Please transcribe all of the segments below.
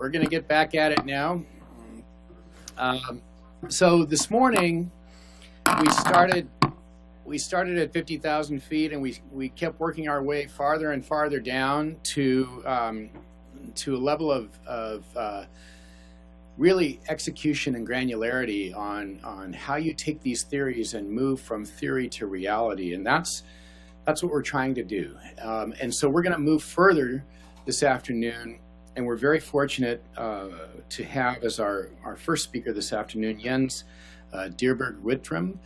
We're going to get back at it now. So this morning we started at 50,000 feet, and we kept working our way farther and farther down to a level of really execution and granularity on how you take these theories and move from theory to reality, and that's what we're trying to do. And so we're going to move further this afternoon, and we're very fortunate to have as our first speaker this afternoon Jens Deerberg-Wittram.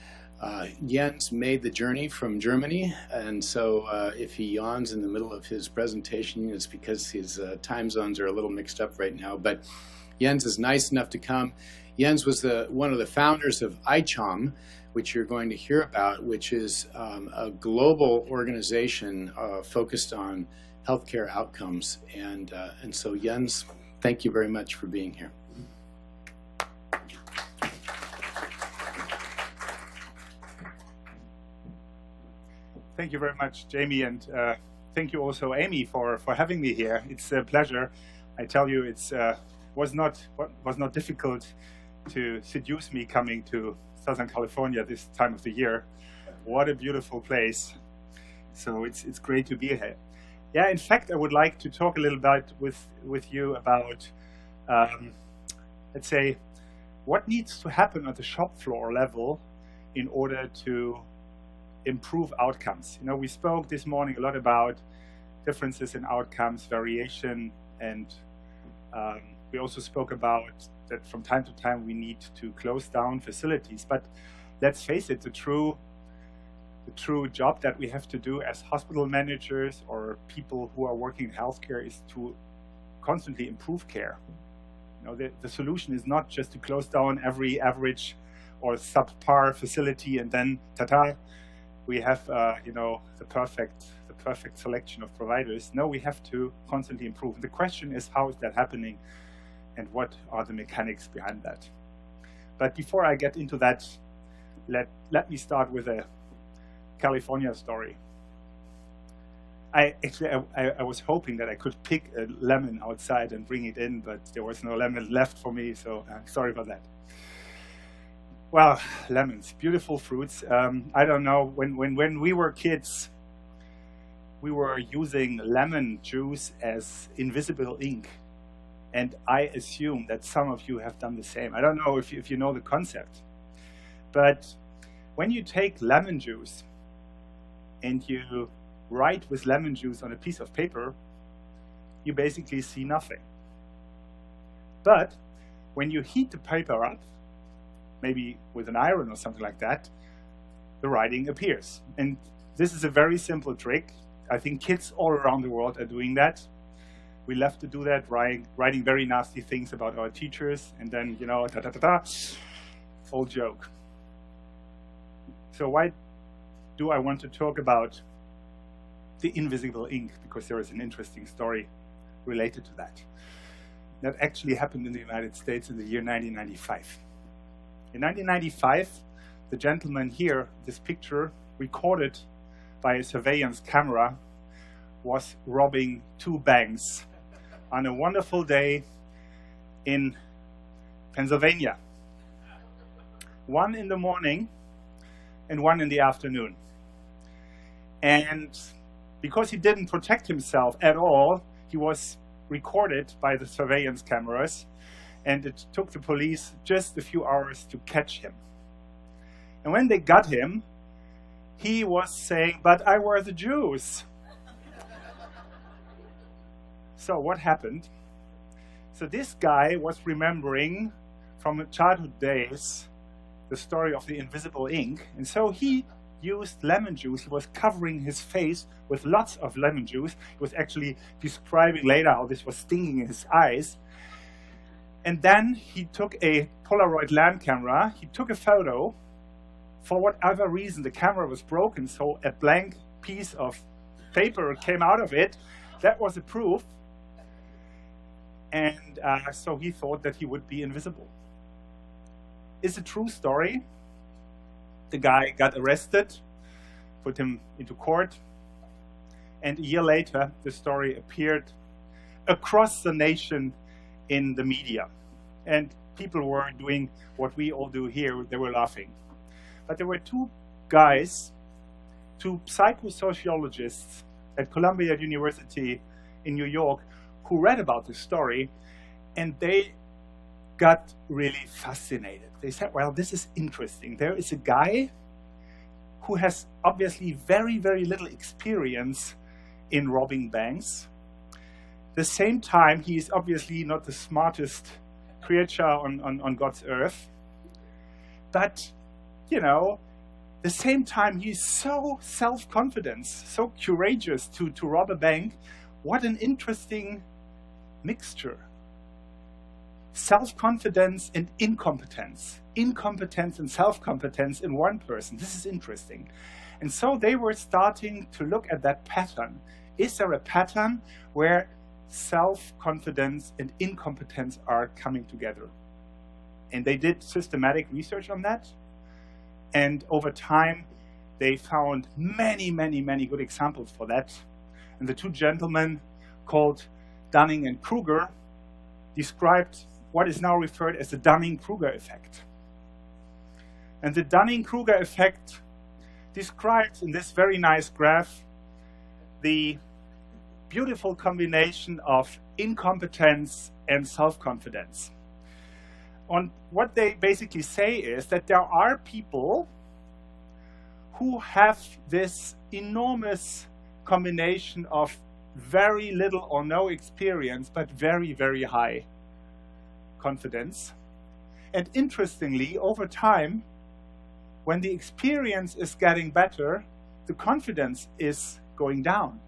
Jens made the journey from Germany, and so if he yawns in the middle of his presentation, it's because his time zones are a little mixed up right now. But Jens is nice enough to come. Jens was one of the founders of ICHOM, which you're going to hear about, which is a global organization focused on healthcare outcomes. And so Jens, thank you very much for being here. Thank you very much, Jamie, and thank you also, Amy, for having me here. It's a pleasure. I tell you, it was not difficult to seduce me coming to Southern California this time of the year. What a beautiful place. So it's great to be here. Yeah, in fact, I would like to talk a little bit with you about, let's say, what needs to happen at the shop floor level in order to improve outcomes. You know, we spoke this morning a lot about differences in outcomes, variation, and we also spoke about that from time to time we need to close down facilities. But let's face it, the true job that we have to do as hospital managers or people who are working in healthcare is to constantly improve care. You know, the solution is not just to close down every average or subpar facility and then ta-ta, we have the perfect selection of providers. No, we have to constantly improve. The question is, how is that happening, and what are the mechanics behind that? But before I get into that, let me start with a California story. I was hoping that I could pick a lemon outside and bring it in, but there was no lemon left for me, so I'm sorry about that. Well, lemons, beautiful fruits. I don't know, when we were kids, we were using lemon juice as invisible ink. And I assume that some of you have done the same. I don't know if you know the concept. But when you take lemon juice and you write with lemon juice on a piece of paper, you basically see nothing. But when you heat the paper up, maybe with an iron or something like that, the writing appears. And this is a very simple trick. I think kids all around the world are doing that. We love to do that, writing very nasty things about our teachers, and then, old joke. So why do I want to talk about the invisible ink? Because there is an interesting story related to that. That actually happened in the United States in the year 1995. In 1995, the gentleman here, this picture, recorded by a surveillance camera, was robbing two banks on a wonderful day in Pennsylvania. One in the morning and one in the afternoon. And because he didn't protect himself at all, he was recorded by the surveillance cameras, and it took the police just a few hours to catch him. And when they got him, he was saying, "But I wear the Jews." So what happened? So this guy was remembering from childhood days the story of the invisible ink, and so he used lemon juice. He was covering his face with lots of lemon juice. He was actually describing later how this was stinging in his eyes. And then he took a Polaroid land camera, he took a photo. For whatever reason, the camera was broken, so a blank piece of paper came out of it. That was a proof. And so he thought that he would be invisible. It's a true story. The guy got arrested, put him into court, and a year later, the story appeared across the nation in the media. And people were doing what we all do here, they were laughing. But there were two guys, two psychosociologists at Columbia University in New York, who read about this story, and they got really fascinated. They said, well, this is interesting. There is a guy who has obviously very, very little experience in robbing banks. At the same time, he is obviously not the smartest creature on God's earth. But, you know, at the same time, he's so self-confident, so courageous to rob a bank. What an interesting mixture. Self-confidence and incompetence. Incompetence and self-competence in one person. This is interesting. And so they were starting to look at that pattern. Is there a pattern where self-confidence and incompetence are coming together? And they did systematic research on that. And over time, they found many, many, many good examples for that. And the two gentlemen called Dunning and Kruger described what is now referred as the Dunning-Kruger effect. And the Dunning-Kruger effect describes in this very nice graph the beautiful combination of incompetence and self-confidence. And what they basically say is that there are people who have this enormous combination of very little or no experience, but very, very high confidence. And interestingly, over time, when the experience is getting better, the confidence is going down.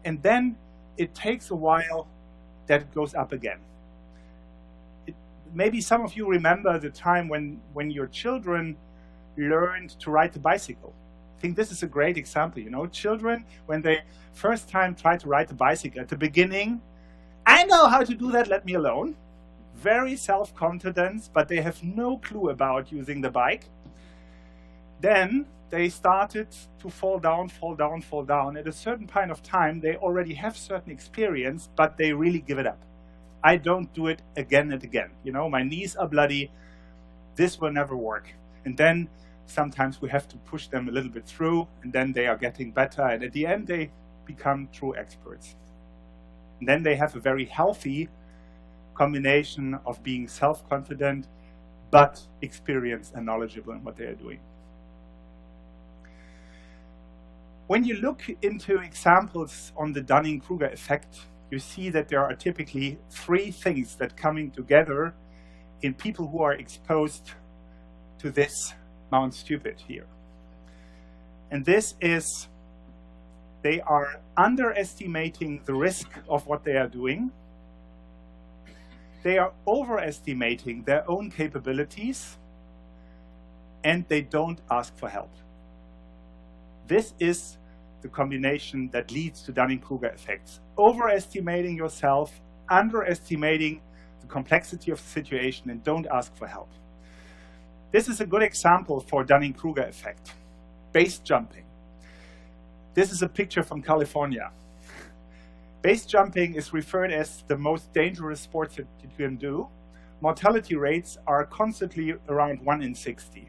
And then it takes a while that it goes up again. Maybe some of you remember the time when your children learned to ride the bicycle. I think this is a great example. You know, children, when they first time try to ride the bicycle, at the beginning, I know how to do that, let me alone. Very self-confident, but they have no clue about using the bike. Then they started to fall down. At a certain point of time, they already have certain experience, but they really give it up. I don't do it again and again. You know, my knees are bloody. This will never work. And then sometimes we have to push them a little bit through, and then they are getting better. And at the end, they become true experts. And then they have a very healthy combination of being self-confident, but experienced and knowledgeable in what they are doing. When you look into examples on the Dunning-Kruger effect, you see that there are typically three things that coming together in people who are exposed to this Mount Stupid here. And this is, they are underestimating the risk of what they are doing. They are overestimating their own capabilities, and they don't ask for help. This is the combination that leads to Dunning-Kruger effects. Overestimating yourself, underestimating the complexity of the situation, and don't ask for help. This is a good example for Dunning-Kruger effect. Base jumping. This is a picture from California. Base jumping is referred as the most dangerous sport that you can do. Mortality rates are constantly around 1 in 60.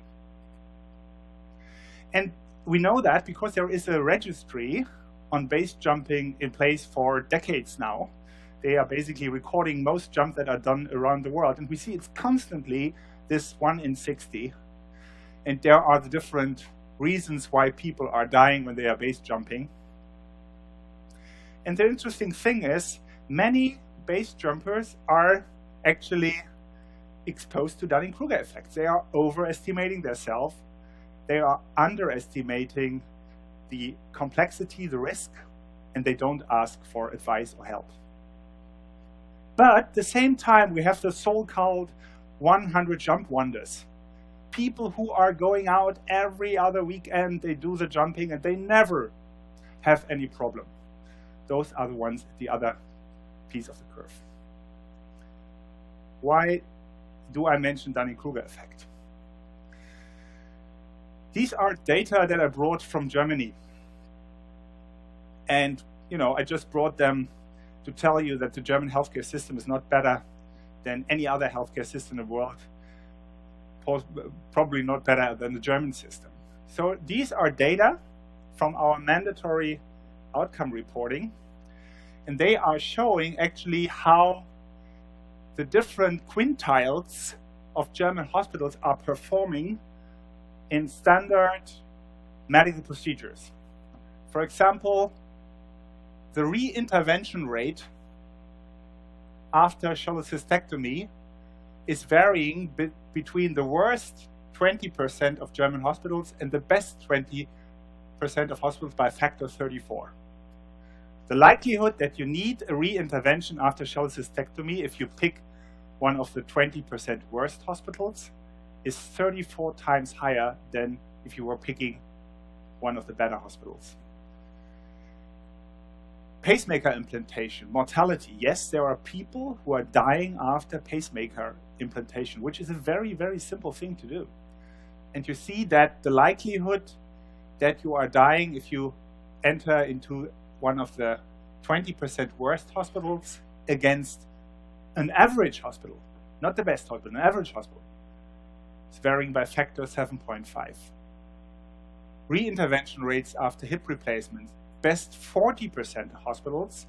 And we know that because there is a registry on base jumping in place for decades now. They are basically recording most jumps that are done around the world. And we see it's constantly this 1 in 60. And there are the different reasons why people are dying when they are base jumping. And the interesting thing is, many base jumpers are actually exposed to Dunning-Kruger effects. They are overestimating themselves. They are underestimating the complexity, the risk, and they don't ask for advice or help. But at the same time, we have the so-called 100 jump wonders. People who are going out every other weekend, they do the jumping, and they never have any problem. Those are the ones at the other piece of the curve. Why do I mention Dunning-Kruger effect? These are data that I brought from Germany. And, you know, I just brought them to tell you that the German healthcare system is not better than any other healthcare system in the world, probably not better than the German system. So these are data from our mandatory outcome reporting, and they are showing actually how the different quintiles of German hospitals are performing in standard medical procedures. For example, the re-intervention rate after cholecystectomy is varying between the worst 20% of German hospitals and the best 20% of hospitals by a factor 34. The likelihood that you need a re-intervention after cholecystectomy, if you pick one of the 20% worst hospitals, is 34 times higher than if you were picking one of the better hospitals. Pacemaker implantation, mortality. Yes, there are people who are dying after pacemaker implantation, which is a very, very simple thing to do. And you see that the likelihood that you are dying if you enter into one of the 20% worst hospitals against an average hospital, not the best hospital, an average hospital, is varying by factor 7.5. Re-intervention rates after hip replacement, best 40% hospitals,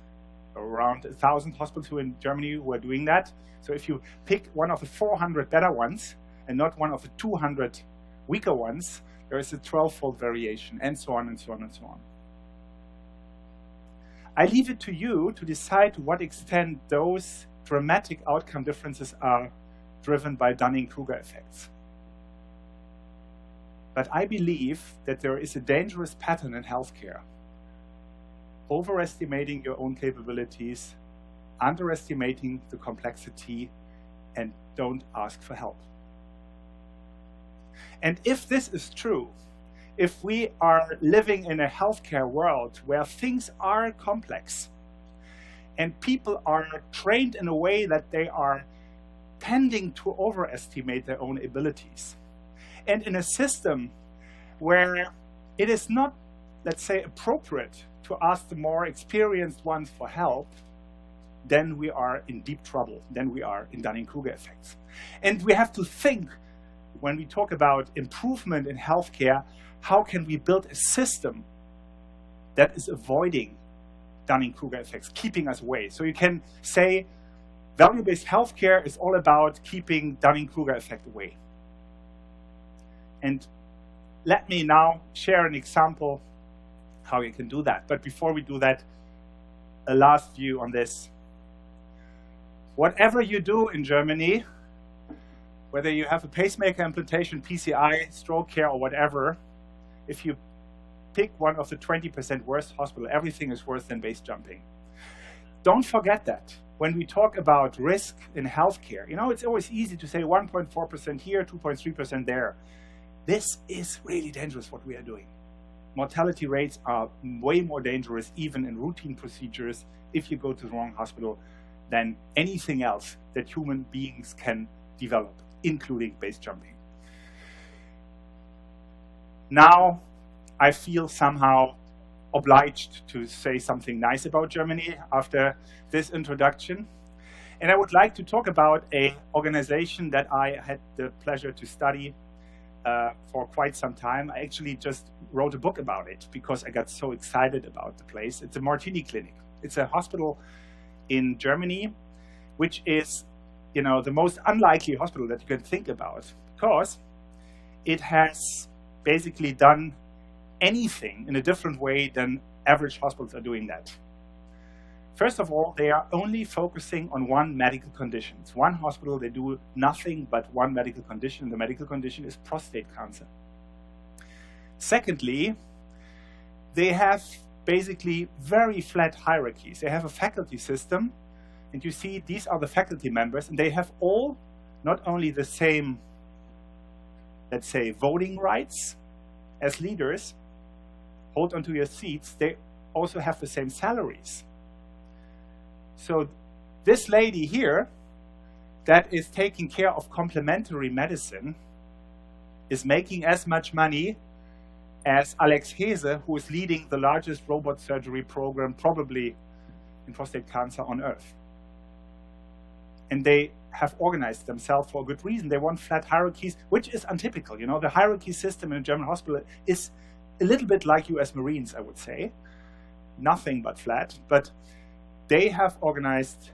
around 1,000 hospitals who in Germany who are doing that. So if you pick one of the 400 better ones and not one of the 200 weaker ones, there is a 12-fold variation, and so on and so on and so on. I leave it to you to decide to what extent those dramatic outcome differences are driven by Dunning-Kruger effects. But I believe that there is a dangerous pattern in healthcare. Overestimating your own capabilities, underestimating the complexity, and don't ask for help. And if this is true, if we are living in a healthcare world where things are complex and people are trained in a way that they are tending to overestimate their own abilities, and in a system where it is not, let's say, appropriate to ask the more experienced ones for help, then we are in deep trouble. Then we are in Dunning-Kruger effects. And we have to think, when we talk about improvement in healthcare, how can we build a system that is avoiding Dunning-Kruger effects, keeping us away? So you can say value-based healthcare is all about keeping Dunning-Kruger effect away. And let me now share an example how you can do that. But before we do that, a last view on this. Whatever you do in Germany, whether you have a pacemaker implantation, PCI, stroke care, or whatever, if you pick one of the 20% worst hospital, everything is worse than base jumping. Don't forget that. When we talk about risk in healthcare, you know, it's always easy to say 1.4% here, 2.3% there. This is really dangerous what we are doing. Mortality rates are way more dangerous even in routine procedures if you go to the wrong hospital than anything else that human beings can develop, including base jumping. Now, I feel somehow obliged to say something nice about Germany after this introduction. And I would like to talk about an organization that I had the pleasure to study for quite some time. I actually just wrote a book about it because I got so excited about the place. It's a Martini Clinic. It's a hospital in Germany, which is, you know, the most unlikely hospital that you can think about, because it has basically done anything in a different way than average hospitals are doing that. First of all, they are only focusing on one medical condition. It's one hospital, they do nothing but one medical condition. The medical condition is prostate cancer. Secondly, they have basically very flat hierarchies. They have a faculty system, and you see these are the faculty members, and they have all not only the same, let's say, voting rights as leaders, hold onto your seats, they also have the same salaries. So this lady here that is taking care of complementary medicine is making as much money as Alex Hese, who is leading the largest robot surgery program probably in prostate cancer on Earth. And they have organized themselves for a good reason. They want flat hierarchies, which is untypical. You know, the hierarchy system in a German hospital is a little bit like US Marines, I would say. Nothing but flat. But they have organized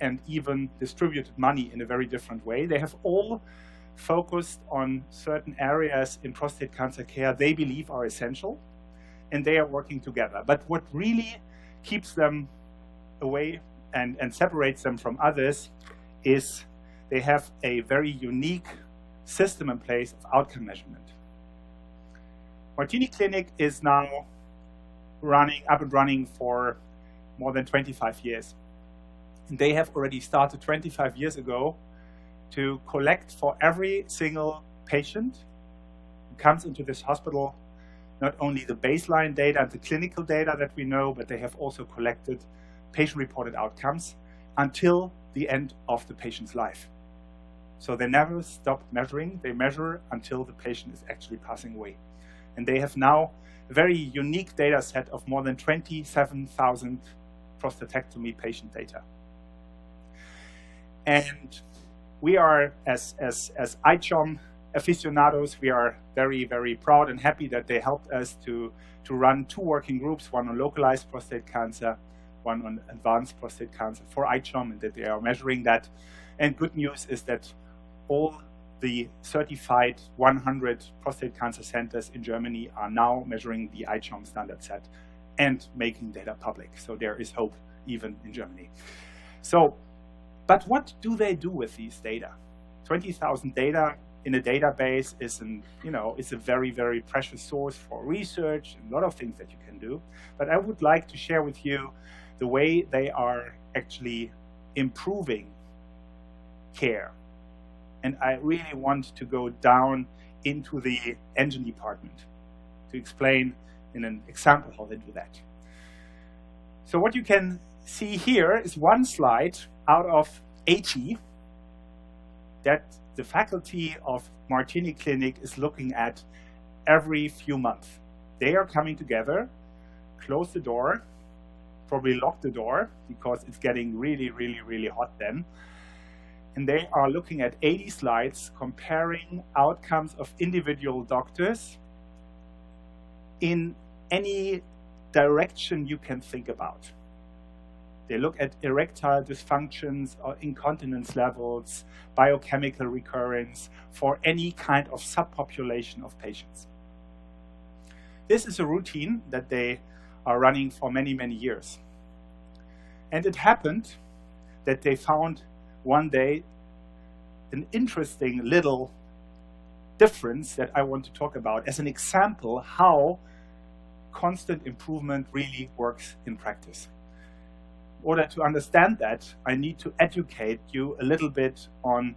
and even distributed money in a very different way. They have all focused on certain areas in prostate cancer care they believe are essential, and they are working together. But what really keeps them away and separates them from others is they have a very unique system in place of outcome measurement. Martini Clinic is now up and running for more than 25 years. And they have already started 25 years ago to collect for every single patient who comes into this hospital not only the baseline data and the clinical data that we know, but they have also collected patient-reported outcomes until the end of the patient's life. So they never stop measuring. They measure until the patient is actually passing away. And they have now a very unique data set of more than 27,000 prostatectomy patient data. And we are, as ICHOM aficionados, we are very, very proud and happy that they helped us to run 2 working groups, one on localized prostate cancer, one on advanced prostate cancer for ICHOM, and that they are measuring that. And good news is that all the certified 100 prostate cancer centers in Germany are now measuring the ICHOM standard set and making data public. So there is hope even in Germany. So, but what do they do with these data? 20,000 data in a database is a very, very precious source for research and a lot of things that you can do. But I would like to share with you the way they are actually improving care. And I really want to go down into the engine department to explain in an example how they do that. So what you can see here is one slide out of 80 that the faculty of Martini Clinic is looking at every few months. They are coming together, close the door, probably lock the door because it's getting really, really, really hot then. And they are looking at 80 slides comparing outcomes of individual doctors in any direction you can think about. They look at erectile dysfunctions or incontinence levels, biochemical recurrence for any kind of subpopulation of patients. This is a routine that they are running for many, many years. And it happened that they found one day an interesting little difference that I want to talk about as an example how constant improvement really works in practice. In order to understand that, I need to educate you a little bit on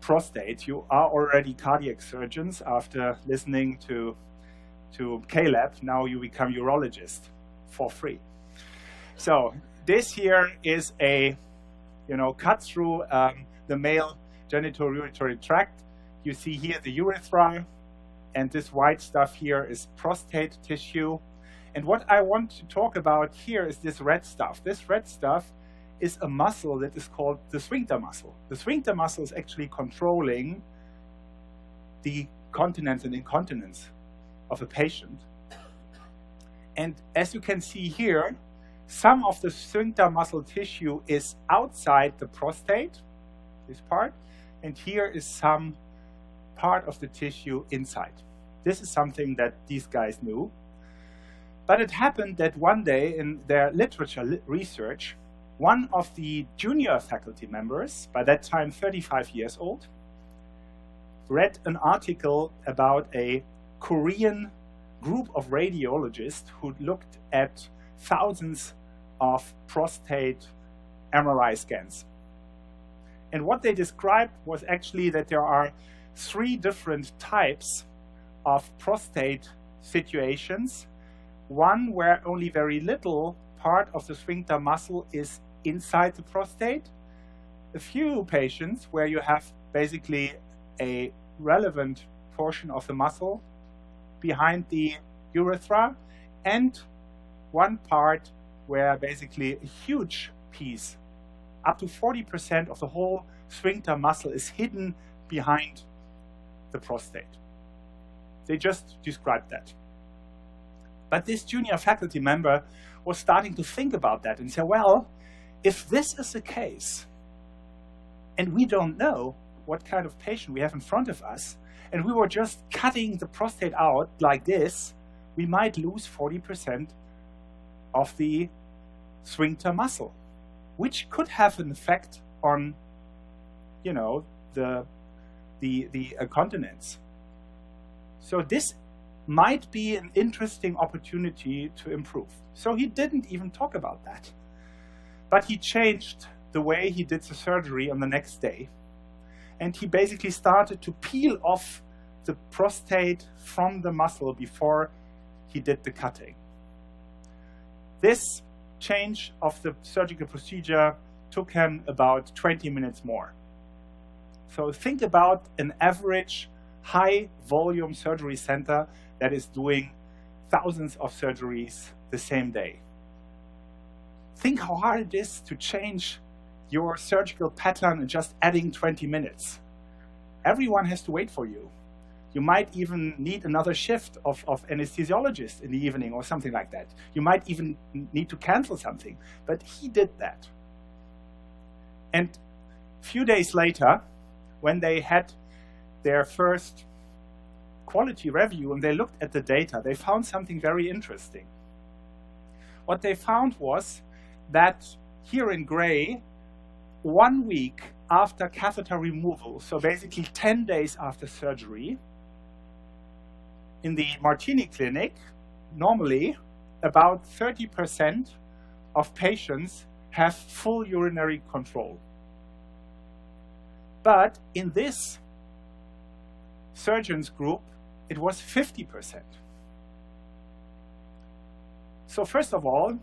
prostate. You are already cardiac surgeons after listening to Caleb. Now you become urologist for free. So this here is a cut through the male genitourinary tract. You see here the urethra, and this white stuff here is prostate tissue. And what I want to talk about here is this red stuff. This red stuff is a muscle that is called the sphincter muscle. The sphincter muscle is actually controlling the continence and incontinence of a patient. And as you can see here, some of the sphincter muscle tissue is outside the prostate, this part, and here is some part of the tissue inside. This is something that these guys knew. But it happened that one day in their literature research, one of the junior faculty members, by that time 35 years old, read an article about a Korean group of radiologists who looked at thousands of prostate MRI scans. And what they described was actually that there are 3 different types of prostate situations. One where only very little part of the sphincter muscle is inside the prostate. A few patients where you have basically a relevant portion of the muscle behind the urethra, and one part where basically a huge piece, up to 40% of the whole sphincter muscle is hidden behind the prostate. They just described that. But this junior faculty member was starting to think about that and say, well, if this is the case, and we don't know what kind of patient we have in front of us, and we were just cutting the prostate out like this, we might lose 40% of the sphincter muscle, which could have an effect on, you know, the incontinence. So this might be an interesting opportunity to improve. So he didn't even talk about that. But he changed the way he did the surgery on the next day. And he basically started to peel off the prostate from the muscle before he did the cutting. This change of the surgical procedure took him about 20 minutes more. So think about an average high volume surgery center that is doing thousands of surgeries the same day. Think how hard it is to change your surgical pattern in just adding 20 minutes. Everyone has to wait for you. You might even need another shift of anesthesiologist in the evening or something like that. You might even need to cancel something, but he did that. And a few days later, when they had their first quality review and they looked at the data, they found something very interesting. What they found was that here in gray, 1 week after catheter removal, so basically 10 days after surgery, in the Martini clinic, normally about 30% of patients have full urinary control. But in this surgeons group, it was 50%. So first of all,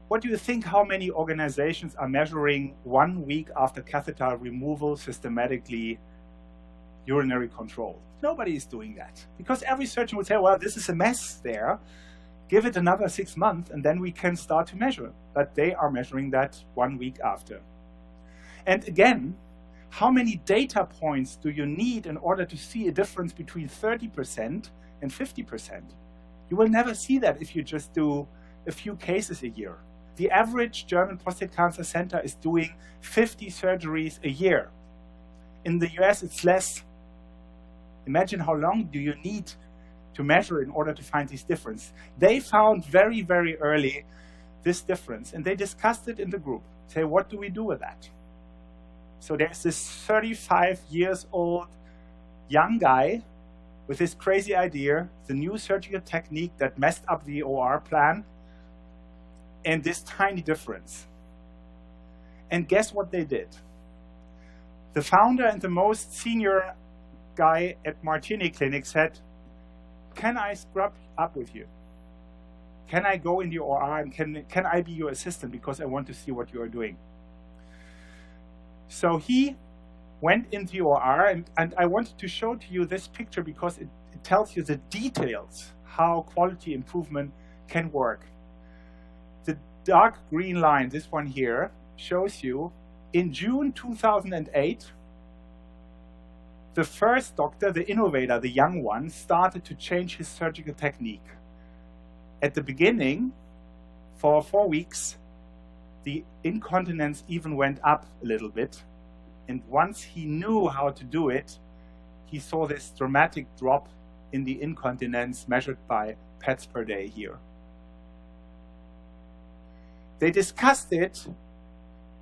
what do you think how many organizations are measuring 1 week after catheter removal systematically urinary control? Nobody is doing that, because every surgeon would say, well, this is a mess there, give it another 6 months and then we can start to measure. But they are measuring that 1 week after. And again, how many data points do you need in order to see a difference between 30% and 50%? You will never see that if you just do a few cases a year. The average German prostate cancer center is doing 50 surgeries a year. In the US, it's less. Imagine how long do you need to measure in order to find this difference. They found very, very early this difference, and they discussed it in the group. Say, what do we do with that? So there's this 35 years old young guy with this crazy idea, the new surgical technique that messed up the OR plan, and this tiny difference. And guess what they did? The founder and the most senior guy at Martini Clinic said, can I scrub up with you? Can I go in the OR and can I be your assistant because I want to see what you are doing? So he went into the OR, and I wanted to show to you this picture because it tells you the details, how quality improvement can work. The dark green line, this one here, shows you in June 2008, the first doctor, the innovator, the young one, started to change his surgical technique. At the beginning, for 4 weeks, the incontinence even went up a little bit. And once he knew how to do it, he saw this dramatic drop in the incontinence measured by pets per day here. They discussed it,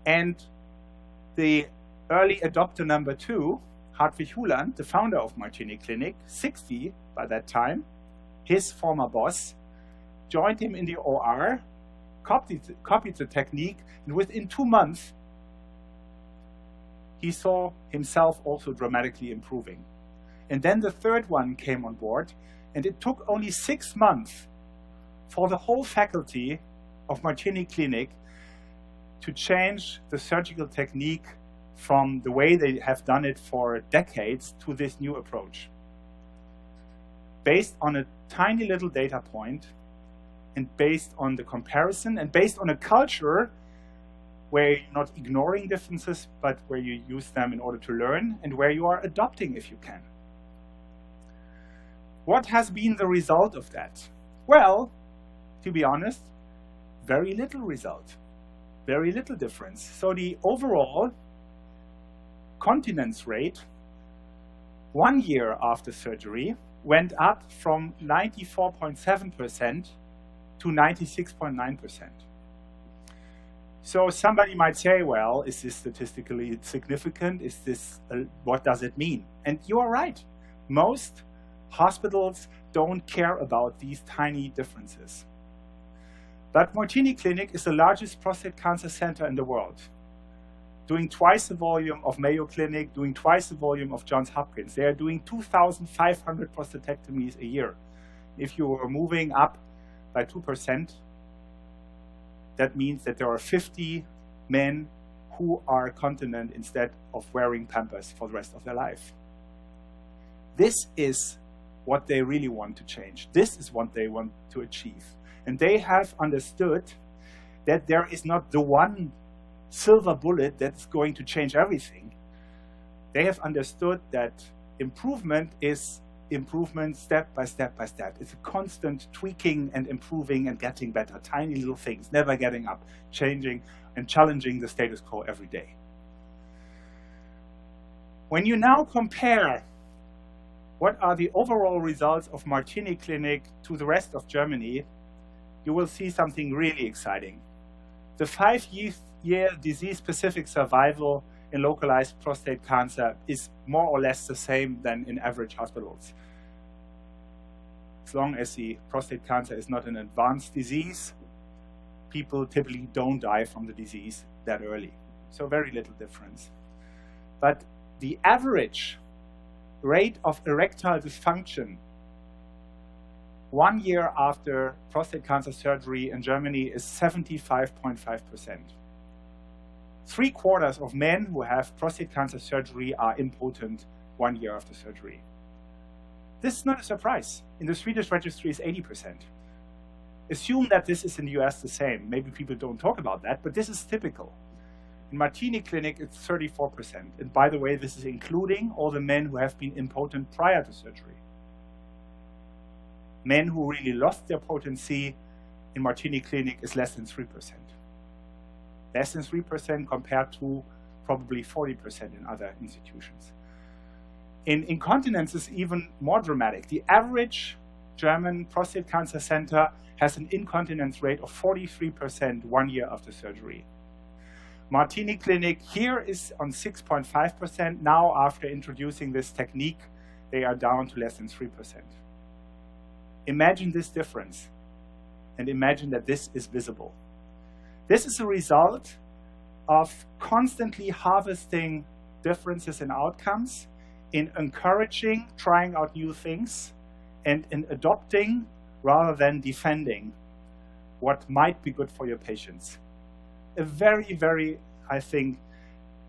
and the early adopter number 2, Hartwig Huland, the founder of Martini Clinic, 60 by that time, his former boss, joined him in the OR, copied the technique, and within 2 months, he saw himself also dramatically improving. And then the third one came on board, and it took only 6 months for the whole faculty of Martini Clinic to change the surgical technique from the way they have done it for decades to this new approach. Based on a tiny little data point, and based on the comparison, and based on a culture where you're not ignoring differences, but where you use them in order to learn, and where you are adopting if you can. What has been the result of that? Well, to be honest, very little result, very little difference. So the overall continence rate 1 year after surgery went up from 94.7% to 96.9%. So somebody might say, well, is this statistically significant? Is this, what does it mean? And you are right. Most hospitals don't care about these tiny differences. But Martini Clinic is the largest prostate cancer center in the world, doing twice the volume of Mayo Clinic, doing twice the volume of Johns Hopkins. They are doing 2,500 prostatectomies a year. If you are moving up by 2%, that means that there are 50 men who are continent instead of wearing Pampers for the rest of their life. This is what they really want to change. This is what they want to achieve. And they have understood that there is not the one silver bullet that's going to change everything. They have understood that improvement is improvement step by step by step. It's a constant tweaking and improving and getting better, tiny little things, never getting up, changing and challenging the status quo every day. When you now compare what are the overall results of Martini Clinic to the rest of Germany, you will see something really exciting. The 5-year disease-specific survival in localized prostate cancer is more or less the same than in average hospitals. As long as the prostate cancer is not an advanced disease, people typically don't die from the disease that early. So very little difference. But the average rate of erectile dysfunction 1 year after prostate cancer surgery in Germany is 75.5%. 3/4 of men who have prostate cancer surgery are impotent 1 year after surgery. This is not a surprise. In the Swedish registry, it's 80%. Assume that this is in the US the same. Maybe people don't talk about that, but this is typical. In Martini Clinic, it's 34%. And by the way, this is including all the men who have been impotent prior to surgery. Men who really lost their potency in Martini Clinic is less than 3%. Less than 3% compared to probably 40% in other institutions. In incontinence is even more dramatic. The average German prostate cancer center has an incontinence rate of 43% 1 year after surgery. Martini Clinic here is on 6.5%. Now, after introducing this technique, they are down to less than 3%. Imagine this difference, and imagine that this is visible. This is a result of constantly harvesting differences in outcomes, in encouraging, trying out new things, and in adopting rather than defending what might be good for your patients. A very, very, I think,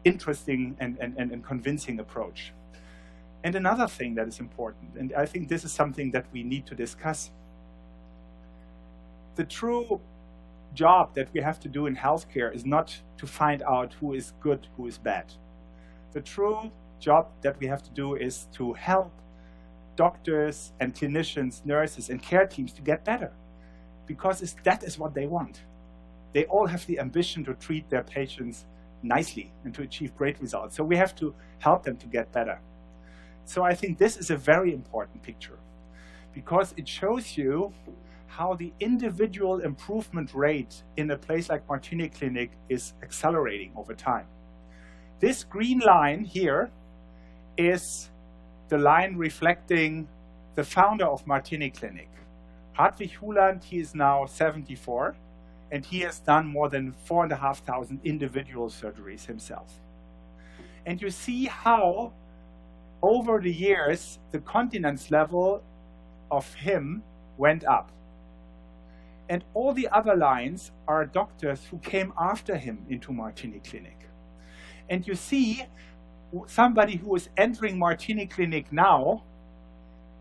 interesting and convincing approach. And another thing that is important, and I think this is something that we need to discuss. The true job that we have to do in healthcare is not to find out who is good, who is bad. The true job that we have to do is to help doctors and clinicians, nurses and care teams to get better, because that is what they want. They all have the ambition to treat their patients nicely and to achieve great results. So we have to help them to get better. So I think this is a very important picture, because it shows you how the individual improvement rate in a place like Martini Clinic is accelerating over time. This green line here is the line reflecting the founder of Martini Clinic. Hartwig Huland, he is now 74, and he has done more than 4,500 individual surgeries himself. And you see how over the years, the continence level of him went up. And all the other lines are doctors who came after him into Martini Clinic. And you see somebody who is entering Martini Clinic now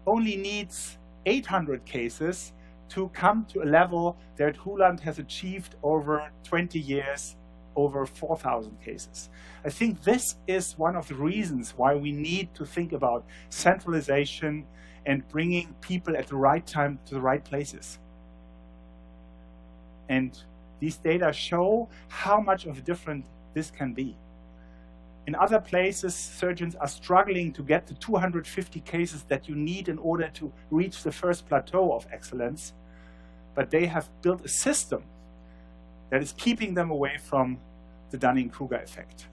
only needs 800 cases to come to a level that Huland has achieved over 20 years over 4,000 cases. I think this is one of the reasons why we need to think about centralization and bringing people at the right time to the right places. And these data show how much of a difference this can be. In other places, surgeons are struggling to get the 250 cases that you need in order to reach the first plateau of excellence, but they have built a system that is keeping them away from the Dunning-Kruger effect.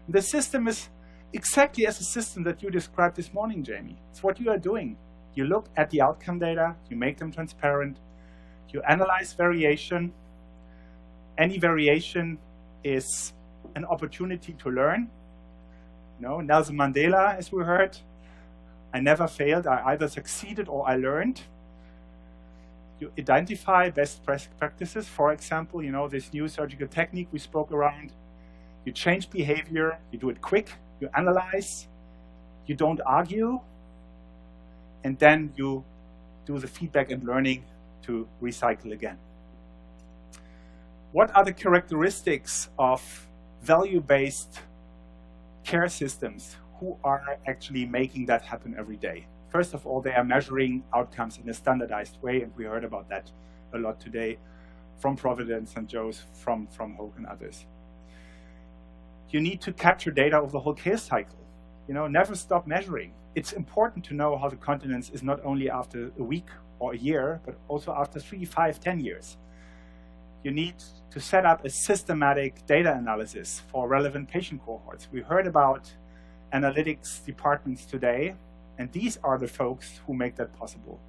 The system is exactly as the system that you described this morning, Jamie. It's what you are doing. You look at the outcome data, you make them transparent, you analyze variation. Any variation is an opportunity to learn. You know, Nelson Mandela, as we heard, I never failed, I either succeeded or I learned. You identify best practices, for example, you know, this new surgical technique we spoke around. You change behavior, you do it quick, you analyze, you don't argue, and then you do the feedback and learning to recycle again. What are the characteristics of value-based care systems who are actually making that happen every day? First of all, they are measuring outcomes in a standardized way, and we heard about that a lot today from Providence and Joe's, from Hoke and others. You need to capture data of the whole care cycle. You know, never stop measuring. It's important to know how the continence is not only after a week or a year, but also after 3, 5, 10 years. You need to set up a systematic data analysis for relevant patient cohorts. We heard about analytics departments today, and these are the folks who make that possible.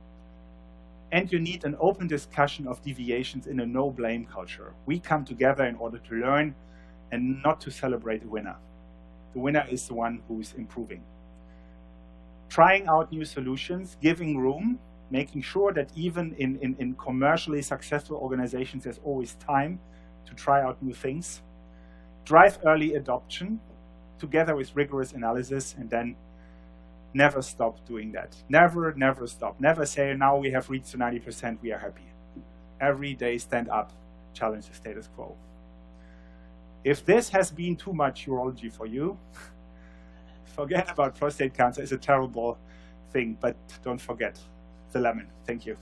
And you need an open discussion of deviations in a no-blame culture. We come together in order to learn and not to celebrate the winner. The winner is the one who's improving. Trying out new solutions, giving room, making sure that even in commercially successful organizations, there's always time to try out new things. Drive early adoption together with rigorous analysis, and then never stop doing that. Never, never stop. Never say, now we have reached the 90%, we are happy. Every day stand up, challenge the status quo. If this has been too much urology for you, forget about prostate cancer. It's a terrible thing, but don't forget the lemon. Thank you.